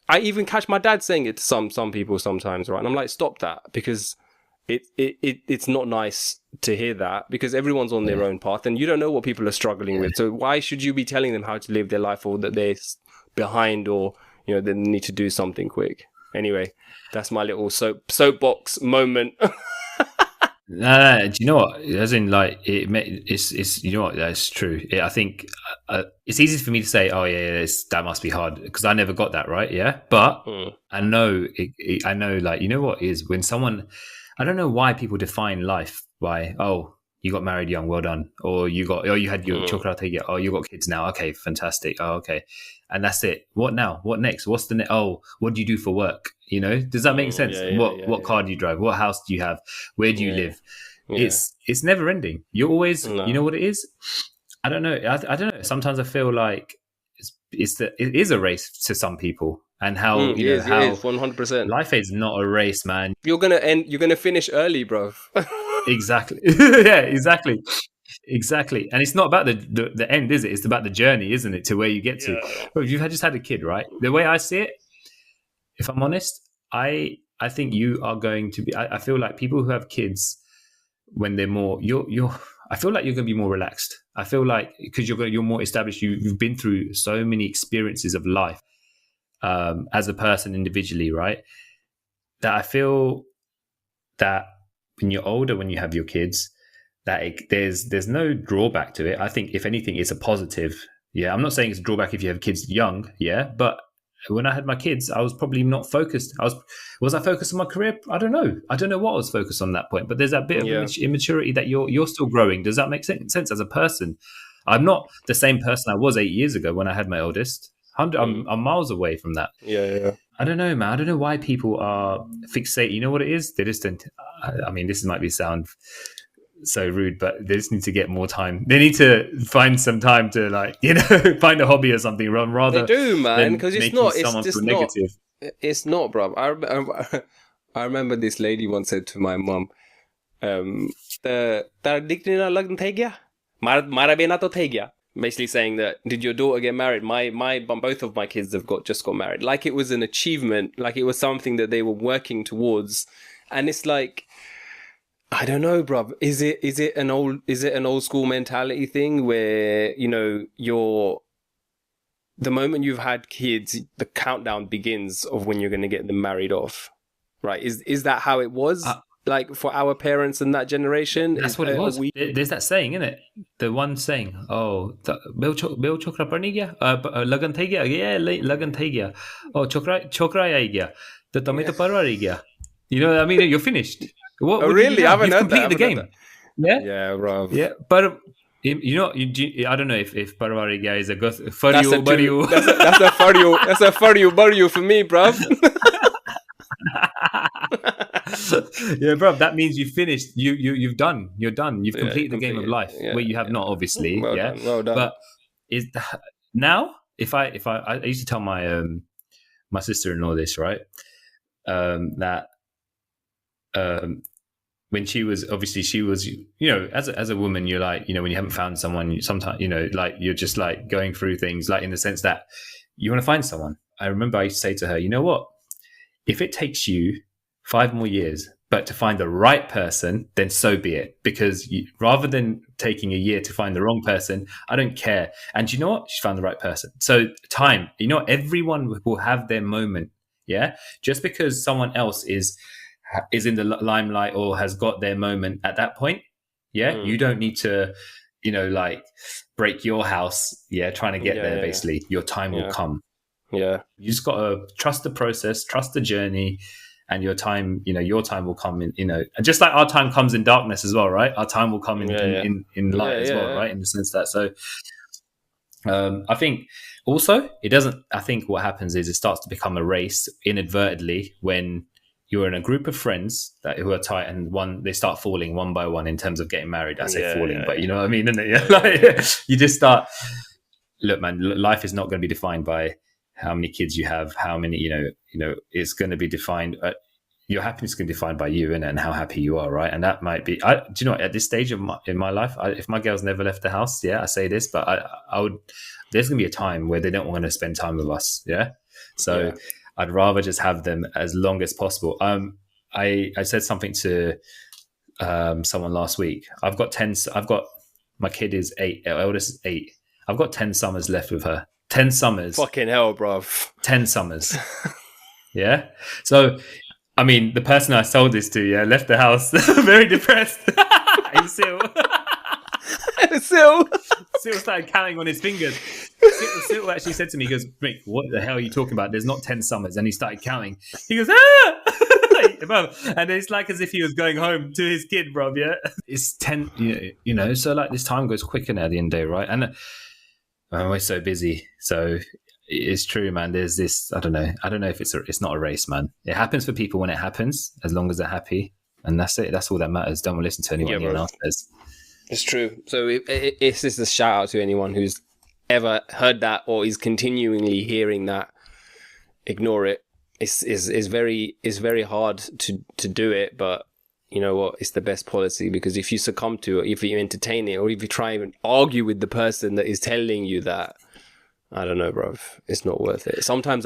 I even catch my dad saying it to some people sometimes, right? And I'm like, stop that, because it's not nice to hear that, because everyone's on their own path and you don't know what people are struggling with. So why should you be telling them how to live their life, or that they're behind, or, you know, they need to do something quick? Anyway, that's my little soapbox moment. No, do you know what? As in, like, it's you know what? That's true. I think it's easy for me to say, oh yeah, that must be hard, because I never got that, right? Yeah, but I know, I know, like, you know what is when someone, I don't know why people define life by, oh, you got married young, well done, or you had your chocolate, oh, you got kids now, okay, fantastic, oh, okay, and that's it. What now? What next? What's the next? Oh, what do you do for work? You know, does that make sense? What car do you drive? What house do you have? Where do you live? Yeah. It's never ending. You're always, you know what it is? I don't know. I don't know. Sometimes I feel like it is a race to some people, and how you know how it is 100%. Life is not a race, man. You're gonna finish early, bro. Exactly. Yeah, exactly. And it's not about the end, is it? It's about the journey, isn't it, to where you get to. But if you've just had a kid, right? The way I see it, if I'm honest, I think you are going to be. I feel like people who have kids, when they're more, I feel like you're going to be more relaxed. I feel like because you're more established. You've been through so many experiences of life as a person individually, right? That I feel that when you're older, when you have your kids, there's no drawback to it. I think if anything, it's a positive. Yeah, I'm not saying it's a drawback if you have kids young. Yeah, but when I had my kids, I was probably not focused. Was I focused on my career? I don't know. I don't know what I was focused on that point. But there's that bit of immaturity that you're still growing. Does that make sense as a person? I'm not the same person I was 8 years ago when I had my oldest. I'm miles away from that. Yeah. I don't know, man. I don't know why people are fixated. You know what it is? They just don't. I mean, this might be sound so rude, but they just need to get more time. They need to find some time to, like, you know, find a hobby or something rather. They do, man, because it's not. It's just not. Negative. It's not, bro. I remember this lady once said to my mum, basically saying that, did your daughter get married? Both of my kids have just got married. Like it was an achievement, like it was something that they were working towards. And it's like, I don't know, bruv. Is it an old school mentality thing where, you know, the moment you've had kids, the countdown begins of when you're going to get them married off, right? Is that how it was? Like for our parents and that generation? That's what it was. There's that saying, isn't it? The one saying, oh, Bill chokra parni gaya? Lagan thai gaya? Yeah, lagan thai gaya. Oh, chokra aayi gaya. To tame to parwar hi gaya. You know what I mean? You're finished. What really? I haven't heard that. You've completed the game. Yeah, bro. Yeah, but you know, I don't know if parwar hi gaya is a faryu baryu. That's a faryu. That's a faryu baryu for me, bro. Yeah, bro, that means you've finished. You've done. You're done. You've completed the game of life. Where you have not, obviously. Well done. But is now? If I used to tell my my sister-in-law this, right? That when she was you know, as a woman, you're like, you know, when you haven't found someone, you sometimes, you know, like you're just like going through things, like in the sense that you want to find someone. I remember I used to say to her, you know what? If it takes you 5 more years, but to find the right person, then so be it. Because rather than taking a year to find the wrong person, I don't care. And you know what? She found the right person. So time, you know, everyone will have their moment. Yeah. Just because someone else is in the limelight or has got their moment at that point. Yeah. You don't need to, you know, like break your house. Yeah. Trying to get there, basically. Your time will come. Yeah. You just got to trust the process, trust the journey, and your time, you know, your time will come in, you know, and just like our time comes in darkness as well, right? Our time will come in light as well, right? In the sense that, so I think also I think what happens is it starts to become a race inadvertently when you're in a group of friends who are tight, and they start falling one by one in terms of getting married. I say falling, but you know what I mean, isn't it? Yeah. Like, you just start, look, man, life is not going to be defined by how many kids you have, how many, you know, it's going to be defined. Your happiness is going to be defined by you, innit, and how happy you are, right? And that might be. Do you know, at this stage in my life, if my girls never left the house, I say this, but I would. There's going to be a time where they don't want to spend time with us, So I'd rather just have them as long as possible. I said something to someone last week. My kid is 8. Our eldest is 8. I've got 10 summers left with her. 10 summers. Fucking hell, bro. 10 summers. Yeah. So, I mean, the person I sold this to, left the house very depressed. In Sil. Sil started counting on his fingers. Sil actually said to me, he goes, Rick, what the hell are you talking about? There's not 10 summers. And he started counting. He goes, ah! And it's like as if he was going home to his kid, bro. Yeah. It's 10, you know, so like this time goes quicker now at the end of the day, right? And we're so busy. So it's true, man. There's this, I don't know if it's not a race, man. It happens for people when it happens, as long as they're happy. And that's it. That's all that matters. Don't listen to anyone else says. It's true. So it's just a shout out to anyone who's ever heard that or is continually hearing that. Ignore it. It's very hard to do it, but you know what? It's the best policy, because if you succumb to it, if you entertain it, or if you try and argue with the person that is telling you that, I don't know, bro, it's not worth it. Sometimes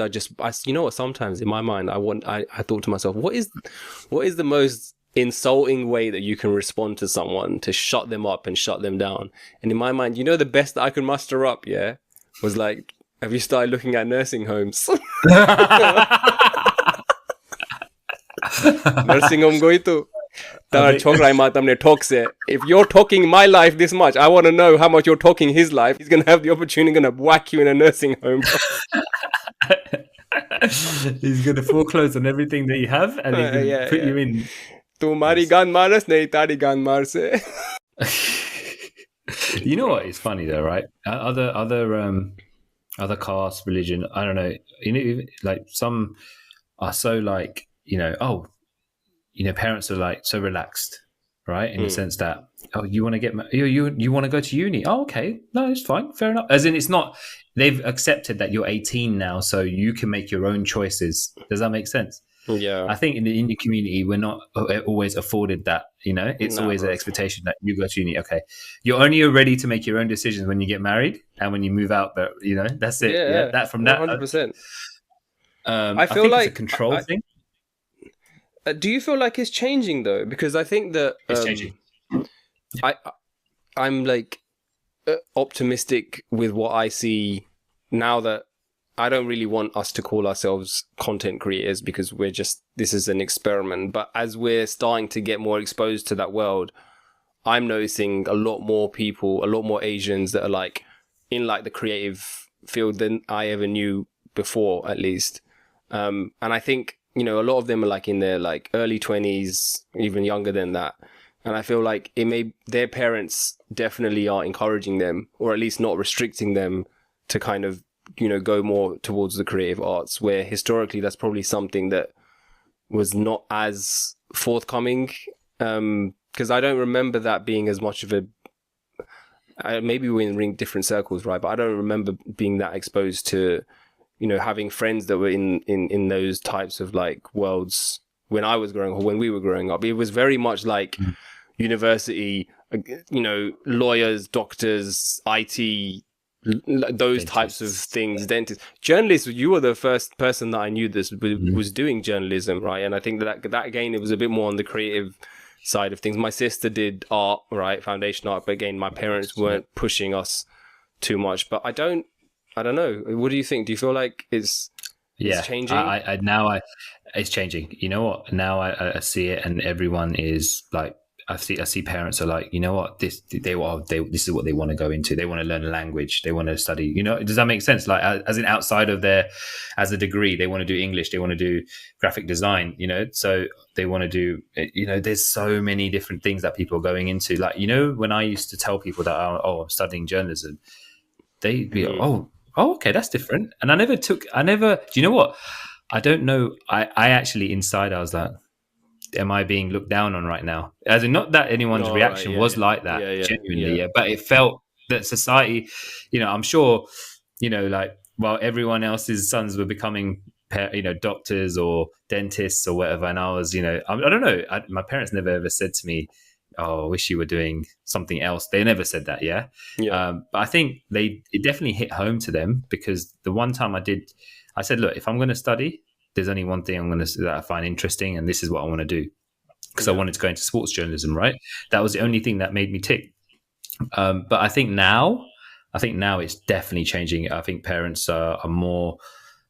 you know what? Sometimes in my mind, I thought to myself, what is the most insulting way that you can respond to someone to shut them up and shut them down? And in my mind, you know, the best that I could muster up, was like, have you started looking at nursing homes? Nursing home go itu. If you're talking my life this much, I want to know how much you're talking his life. He's going to have the opportunity, going to whack you in a nursing home. He's going to foreclose on everything that you have, and he's going to put you in. Tumhari gan maras nahi tari gan maar se. You know what is funny though, right? Other caste, religion, I don't know. You know, like some are so like, parents are like so relaxed, right? In the sense that, you want to get you want to go to uni? Oh, okay, no, it's fine, fair enough. As in, it's not. They've accepted that you're 18 now, so you can make your own choices. Does that make sense? Yeah. I think in the Indian community, we're not always afforded that. It's always an expectation that you go to uni. Okay, you're only ready to make your own decisions when you get married and when you move out. But that's it. Yeah, that from that 100%. I feel like it's a control thing. Do you feel like it's changing though? Because I think that it's changing. I'm like optimistic with what I see now that I don't really want us to call ourselves content creators because this is an experiment. But as we're starting to get more exposed to that world, I'm noticing a lot more people, a lot more Asians that are like in like the creative field than I ever knew before, at least. And I think, a lot of them are like in their like early 20s, even younger than that. And I feel like their parents definitely are encouraging them, or at least not restricting them to kind of, go more towards the creative arts, where historically that's probably something that was not as forthcoming. Because I don't remember that being as much of maybe we're in different circles, right? But I don't remember being that exposed to, having friends that were in those types of like worlds when I was growing up, or when we were growing up. It was very much like university, lawyers, doctors, IT, those types of things. Dentists, journalists. You were the first person that I knew was doing journalism, right? And I think that again, it was a bit more on the creative side of things. My sister did art, right, foundation art, but again, my parents weren't pushing us too much. But I don't know. What do you think? Do you feel like it's changing? It's changing. You know what? Now I see it, and everyone is like, I see parents are like, you know what, this is what they want to go into. They want to learn a language. They want to study. Does that make sense? Like, as in outside of as a degree, they want to do English. They want to do graphic design. So they want to do. There's so many different things that people are going into. Like, when I used to tell people that, I'm studying journalism, they'd be like, oh, okay, that's different. And I never. Do you know what? I don't know. I actually inside I was like, am I being looked down on right now? As in, not that anyone's reaction was like that, genuinely, but it felt that society, I'm sure, like, while everyone else's sons were becoming, doctors or dentists or whatever, and I was, I don't know, my parents never ever said to me, oh, I wish you were doing something else. They never said that, but I think it definitely hit home to them, because the one time I said, look, if I'm going to study, there's only one thing that I find interesting, and this is what I want to do, because I wanted to go into sports journalism, right? That was the only thing that made me tick. But I think now it's definitely changing. I think parents are more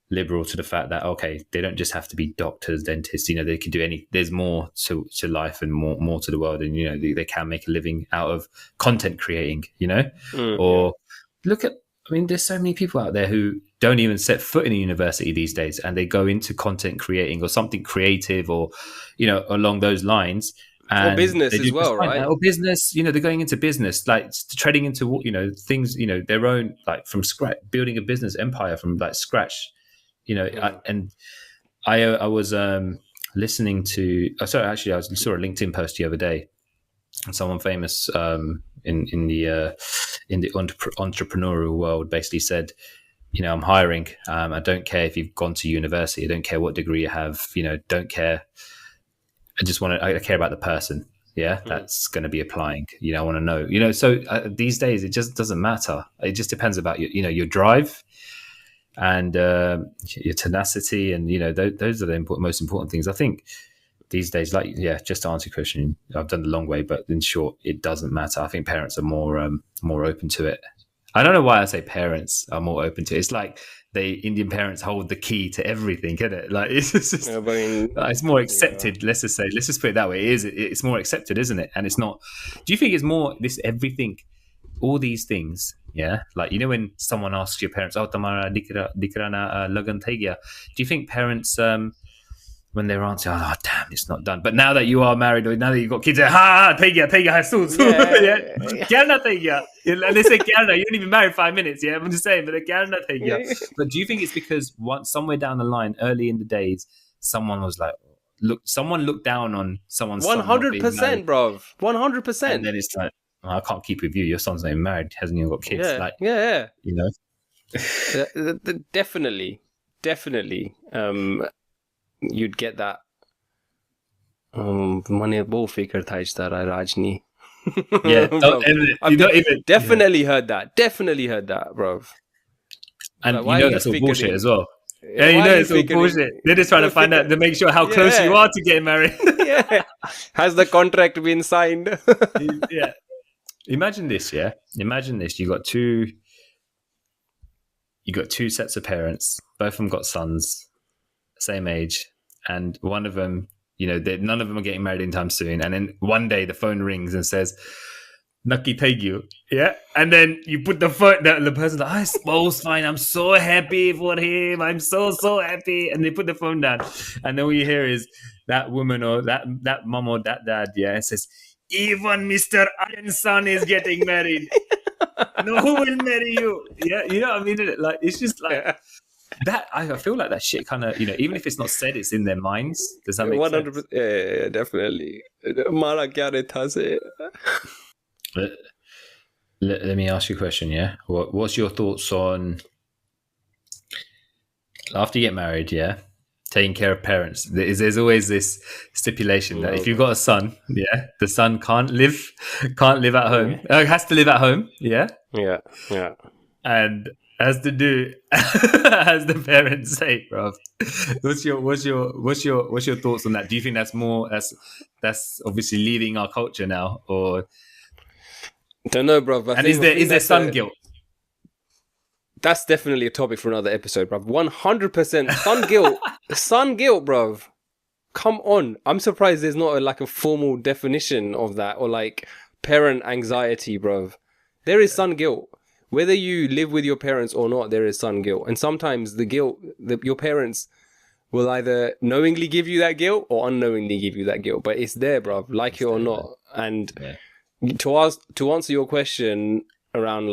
liberal to the fact that, okay, they don't just have to be doctors, dentists, they can do there's more to life and more to the world, and they can make a living out of content creating, or look at, there's so many people out there who don't even set foot in a university these days, and they go into content creating or something creative, or along those lines, and or business as well, right? Or business, they're going into business, like treading into things, their own, like from scratch, building a business empire from like scratch, I was listening to. I saw a LinkedIn post the other day. Someone famous in the entrepreneurial world basically said, I'm hiring. I don't care if you've gone to university. I don't care what degree you have. Don't care. I care about the person. Yeah, that's going to be applying. I want to know. So these days it just doesn't matter. It just depends about your drive and your tenacity, and those are the most important things, I think. These days, just to answer your question, I've done the long way, but in short, it doesn't matter. I think parents are more open to it, I don't know why I say parents are more open to it. It's like Indian parents hold the key to everything, isn't it? Like it's just, I mean, it's more accepted. Let's just put it that way. It's more accepted, isn't it? And it's not. Do you think it's more this everything, all these things? Yeah, like when someone asks your parents, "Oh, tamara dikra na lagan thai gaya," do you think parents when they're answering, "Oh, damn, it's not done," but now that you are married or now that you've got kids, thai gaya, soon, yeah, kya na thai gaya? And they say kya na, you didn't even married 5 minutes, yeah. I'm just saying, but kya na thai gaya. But do you think it's because somewhere down the line, early in the days, someone was like, someone looked down on someone's 100%, bro, 100%, and then it's like, I can't keep with you. Your son's not even married, hasn't even got kids. Yeah. Definitely. You'd get that. Mane bo fikr tha ishtara Rajni. Yeah, definitely heard that, bro. And like, that's all bullshit as well. Yeah, it's all bullshit. They're just trying to find out to make sure how close you are to getting married. Yeah. Has the contract been signed? Yeah. Imagine this, yeah. Imagine this. You got two sets of parents. Both of them got sons, same age, and one of them, none of them are getting married anytime soon. And then one day the phone rings and says, "Naki Taigyu," yeah. And then you put the phone. The person's like, "I suppose fine. I'm so happy for him. I'm so happy." And they put the phone down, and then all you hear is that woman or that mom or that dad, yeah, it says, "Even Mr. Iron's son is getting married. No, who will marry you?" Yeah, you know what I mean? Like, it's just like that. I feel like that shit kind of, even if it's not said, it's in their minds. Does that make 100%, sense? Yeah, definitely. Mara kya tha se. Let me ask you a question, yeah? What's your thoughts on, after you get married, yeah, taking care of parents? There's always this stipulation that if you've got a son, yeah, the son can't live at home. Has to live at home, yeah? Yeah. And has to do as the parents say, bro. What's your thoughts on that? Do you think that's obviously leaving our culture now, or don't know, bro? And is there son guilt? That's definitely a topic for another episode, bro. 100% son guilt. Son guilt, bro. Come on. I'm surprised there's not a formal definition of that, or like parent anxiety, bro. There is son guilt. Whether you live with your parents or not, there is son guilt. And sometimes the guilt, your parents will either knowingly give you that guilt or unknowingly give you that guilt. But it's there, bro, like it or not. And to answer your question around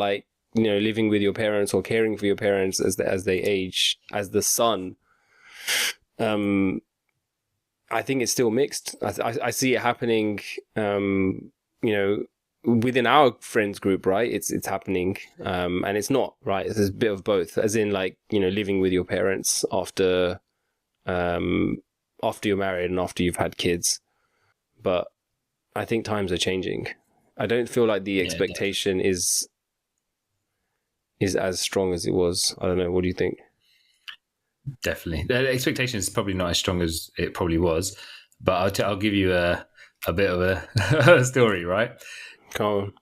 living with your parents or caring for your parents as they age, as the son, I think it's still mixed. I see it happening, within our friends group, right? It's happening, and it's not, right? There's a bit of both, as in living with your parents after you're married and after you've had kids. But I think times are changing. I don't feel like the expectation is as strong as it was. I don't know. What do you think? Definitely, the expectation is probably not as strong as it probably was. But I'll give you a bit of a story, right? Come on.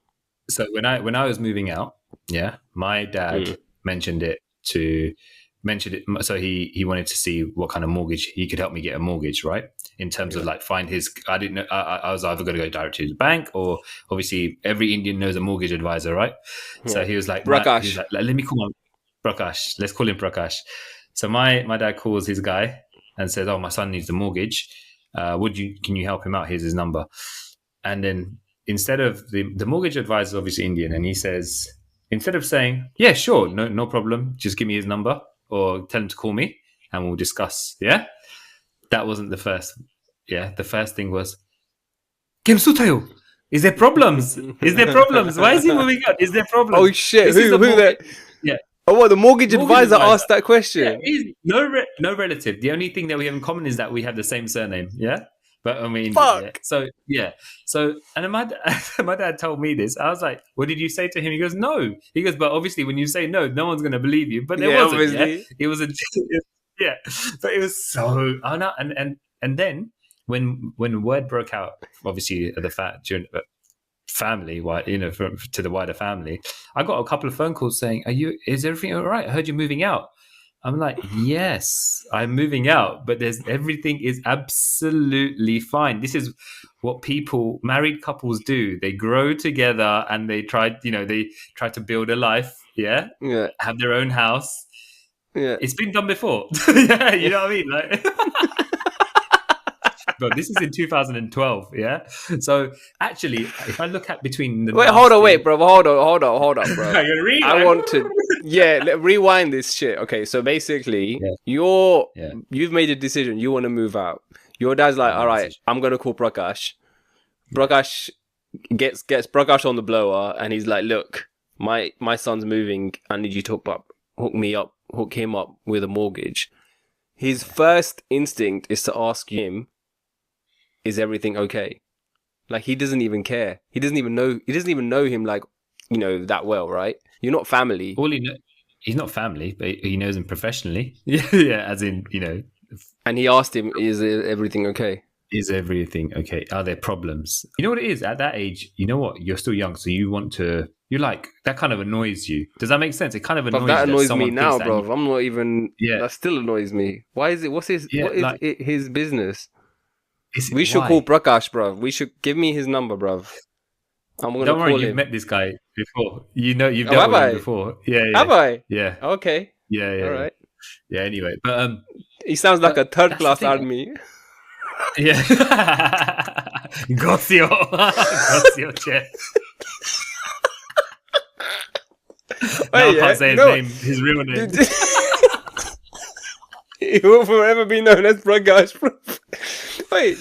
So when I was moving out, yeah, my dad mentioned it. So he wanted to see what kind of mortgage he could help me get a mortgage, right? In terms of find his, I didn't know, I was either going to go direct to the bank, or obviously every Indian knows a mortgage advisor, right? Yeah. So he was like, Prakash. Let me call him Prakash. Let's call him Prakash. So my dad calls his guy and says, "Oh, my son needs a mortgage. Can you help him out? Here's his number." And then instead of the mortgage advisor is obviously Indian, and he says, instead of saying, "Yeah, sure, no problem, just give me his number or tell him to call me and we'll discuss," yeah, that wasn't the first. Yeah, the first thing was, "Kim Sutayo, is there problems? Is there problems? Why is he moving out? Is there problems?" Oh shit! Who that? Yeah. Oh, what, the mortgage advisor asked that question? Yeah, no relative. The only thing that we have in common is that we have the same surname. Yeah. But I mean, fuck. Yeah. So, and my dad told me this. I was like, "What did you say to him?" He goes, "No." He goes, "But obviously, when you say no, no one's going to believe you." But there wasn't. Obviously. Yeah? It was yeah. But it was so. Oh no, and then when word broke out, obviously the fact during family, to the wider family, I got a couple of phone calls saying, is everything all right? I heard you're moving out. I'm like, yes, I'm moving out, but everything is absolutely fine. This is what married couples do. They grow together and they try to build a life. Yeah. Yeah. Have their own house. Yeah. It's been done before. Yeah. You know what I mean? Like, but this is in 2012. Yeah. So actually, if I look at between the hold on, bro. Hold on, bro. I want to, rewind this shit. Okay, so basically, you've made a decision. You want to move out. Your dad's like, all right, I'm gonna call Prakash. Prakash gets Prakash on the blower, and he's like, look, my son's moving. I need you to hook him up with a mortgage. His first instinct is to ask him, is everything okay? Like, he doesn't even care. He doesn't even know him, like, that well, right? You're not family. He's not family, but he knows him professionally. Yeah, as in, And he asked him, is everything okay? Is everything okay? Are there problems? You know what it is? At that age, you know what? You're still young, so you're like, that kind of annoys you. Does that make sense? It kind of annoys you. That annoys me now, bro. I'm not even... Yeah. That still annoys me. Why is it... What is his business? We should call Prakash, bro. Give me his number, bro. I'm gonna call him. You've met this guy before. You've dealt with him before. Yeah. Have I? Yeah. Okay. Yeah. All right. Yeah. Anyway, but he sounds like a third-class army. Yeah. Gozio chair. Now I can't say his real name. He will forever be known as Prakash. Wait,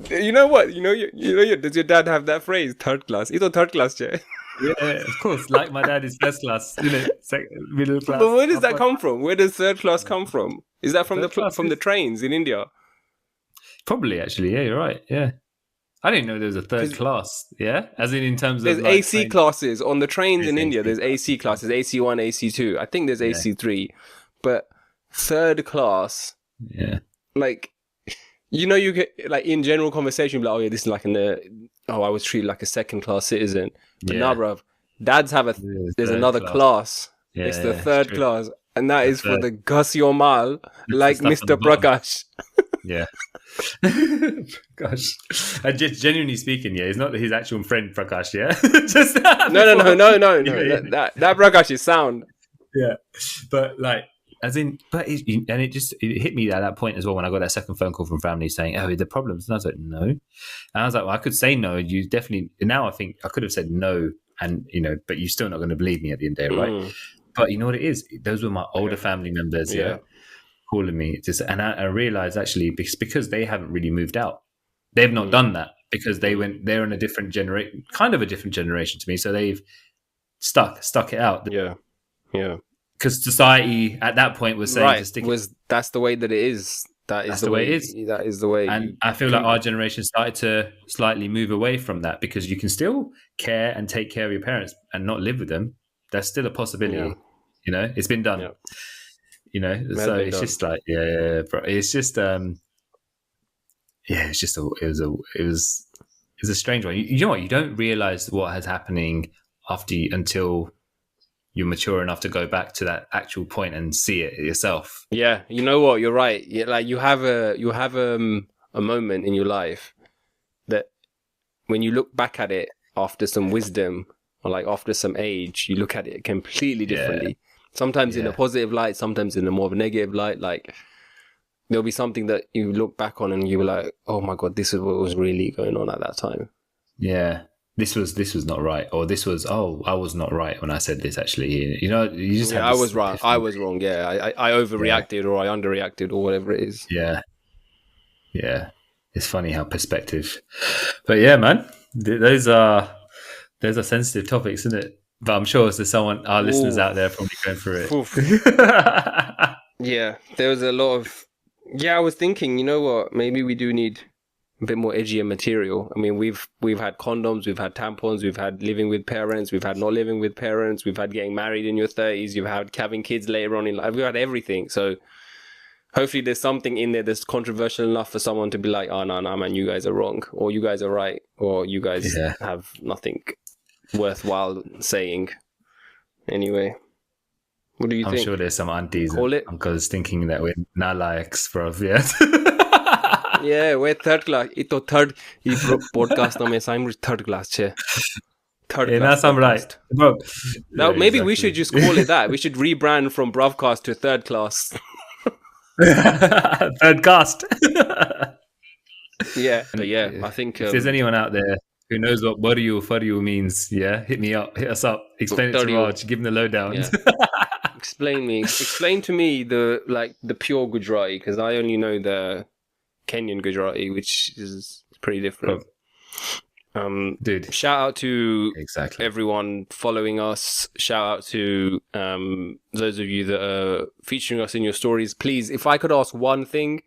you know what? Does your dad have that phrase, third class? He's on third class chair. Yeah, of course. Like my dad is first class, middle class. But where does that come from? Where does third class come from? Is that from the trains in India? Probably, actually. Yeah, you're right. Yeah. I didn't know there was a third class. Yeah, as in terms of... There's AC classes on the trains in India. There's AC classes, AC1, AC2. I think there's AC3. But third class... Yeah. Like... you get, like, in general conversation, like, oh, yeah, this is like I was treated like a second-class citizen. But now, bruv, dads have there's another class. Yeah, it's the third class. And that is for the Gus Your Mal, like Mr. Prakash. Yeah. Gosh. And just genuinely speaking, he's not his actual friend Prakash, yeah? No. That Prakash is sound. Yeah. But, like, it hit me at that point as well when I got that second phone call from family saying, oh, are there problems? And I was like, no. And I was like, well, I could say no. You definitely, now I think I could have said no, and, but you're still not going to believe me at the end of the day, right? But you know what it is? Those were my older family members, calling me. And I realized actually, because they haven't really moved out. They've not done that because they're in a different generation, kind of a different generation to me. So they've stuck it out. Yeah. Yeah. Because society at that point was saying to stick that's the way that it is. That's the way it is. That is the way. And I feel like our generation started to slightly move away from that because you can still care and take care of your parents and not live with them. That's still a possibility. Yeah. It's been done. Yeah. So it's just like, bro. It's just, it's just it was a strange one. You know what? You don't realize what is happening until you're mature enough to go back to that actual point and see it yourself. Yeah, you know what? You're right. Yeah, like you have a moment in your life that when you look back at it after some wisdom or like after some age, you look at it completely differently. Sometimes in a positive light, sometimes in a more of a negative light. Like there'll be something that you look back on and you were like, "Oh my god, this is what was really going on at that time." Yeah. This was not right, or this was I was not right when I said this. Actually, you just I was right. I was wrong. Yeah, I overreacted or I underreacted or whatever it is. Yeah. It's funny how perspective, but yeah, man, those are sensitive topics, isn't it? But I'm sure there's our listeners out there probably going through it. Yeah, there was a lot of. Yeah, I was thinking, you know what? Maybe we do need a bit more edgier material. I mean, we've had condoms, we've had tampons, we've had living with parents, we've had not living with parents, we've had getting married in your 30s, you've had having kids later on in life, we've had everything. So hopefully there's something in there that's controversial enough for someone to be like, oh, no, man, you guys are wrong, or you guys are right, or you guys have nothing worthwhile saying. Anyway, what do you think? I'm sure there's some aunties Call and it. uncles thinking that we're nalaiyaks, bro. Yeah. Yeah, we're third class. Ito third. This podcast no mein I'm third class che. Third class I'm right, podcast. bro. Now, Yeah, maybe we exactly. should just call it that. We should rebrand from Bruvcast to third class. Third cast. Yeah. But yeah, I think if there's anyone out there who knows what Fariu means, hit me up, hit us up, explain it to Raj, give him the lowdown. Yeah. Explain to me the pure Gujarati, because I only know the Kenyan Gujarati, which is pretty different. Dude, shout out to exactly everyone following us. Shout out to those of you that are featuring us in your stories. Please, if I could ask one thing,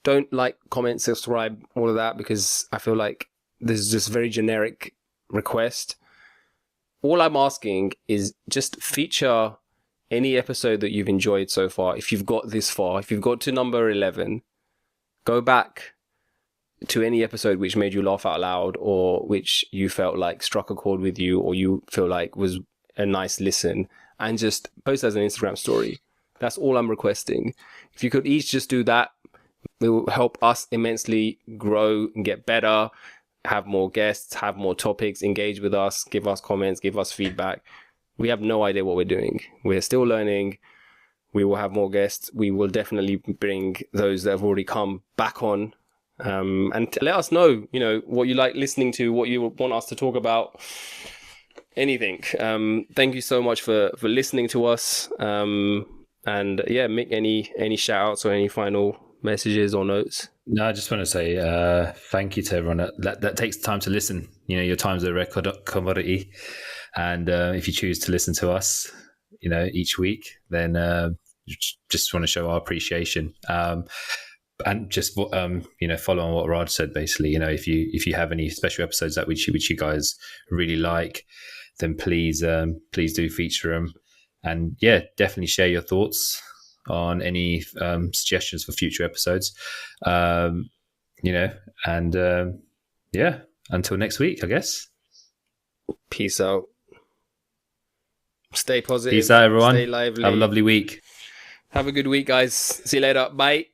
don't like, comment, subscribe, all of that, because I feel like this is just a very generic request. All I'm asking is just feature any episode that you've enjoyed so far. If you've got this far, if you've got to number 11, go back to any episode which made you laugh out loud, or which you felt like struck a chord with you, or you feel like was a nice listen, and just post as an Instagram story. That's all I'm requesting. If you could each just do that, it will help us immensely grow and get better, have more guests, have more topics, engage with us, give us comments, give us feedback. We have no idea what we're doing. We're still learning. We will have more guests. We will definitely bring those that have already come back on. And let us know, what you like listening to, what you want us to talk about, anything. Thank you so much for listening to us. And make any shout outs or any final messages or notes. No, I just want to say thank you to everyone that takes time to listen. Your time's a record commodity, and if you choose to listen to us, each week, then just want to show our appreciation. And just follow on what Raj said. Basically, if you have any special episodes that which you guys really like, then please do feature them, and definitely share your thoughts on any suggestions for future episodes. Until next week, I guess. Peace out. Stay positive. Peace out, everyone. Stay lively. Have a lovely week. Have a good week, guys. See you later. Bye.